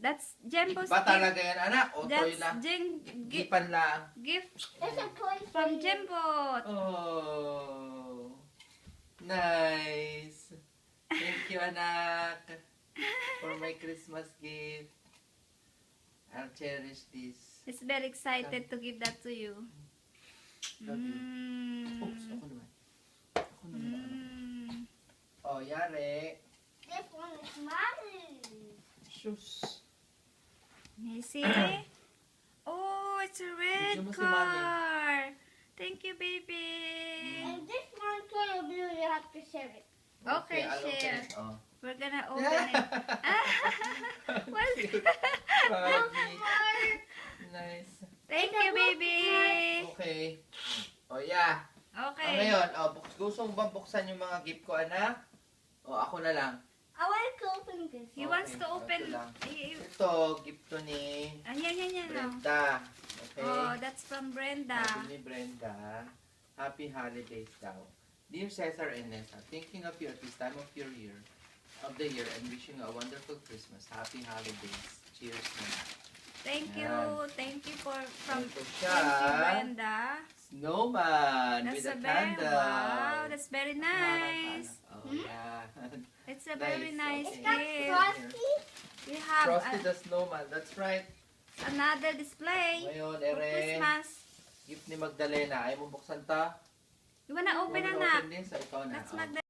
That's Jembo's Ba gift. talaga yan, anak? O toy That's lang? gift Gipan lang. There's a toy from Jembot. Oh. Nice. Thank you, anak. For my Christmas gift. I'll cherish this. He's very excited to give that to you. Love you. Oops, ako naman. Ako naman. Oh, yari. This one is mine. Shoes. You see? Oh, it's a red Bigyan mo si Mami. car. Thank you, baby. And this one toy of blue, you have to share it. Okay, I'll open share. it. Oh. We're gonna open it. Well, Bobby. Nice. thank you, baby. Okay. Oh, yeah. Okay. Ngayon, gusto mo bang buksan yung mga gift ko, anak? O, ako na lang. I want to open this. He wants to Okay, open. ito lang. Eh, Ito, gift to ni Yan. Oh. Brenda. Okay? Oh, that's from Brenda. Sabi ni Brenda, Happy Holidays daw. Dear Cesar and Nessa, thinking of you at this time of the year and wishing you a wonderful Christmas. Happy Holidays. Cheers na. Thank you. Yan. Thank you for from Ito siya. Thank you, Brenda. Snowman That's with a a very candle. wow. That's very nice. Oh, yeah. It's a very Nice, nice okay. That's gift. Frosty. We have Frosty the Snowman. That's right. another display Ngayon, for Ere, Christmas. gift ni Magdalena. Ayaw mo buksan ta? You wanna open, You wanna anak? open this? So, ikaw na. That's Oh. Magdalena.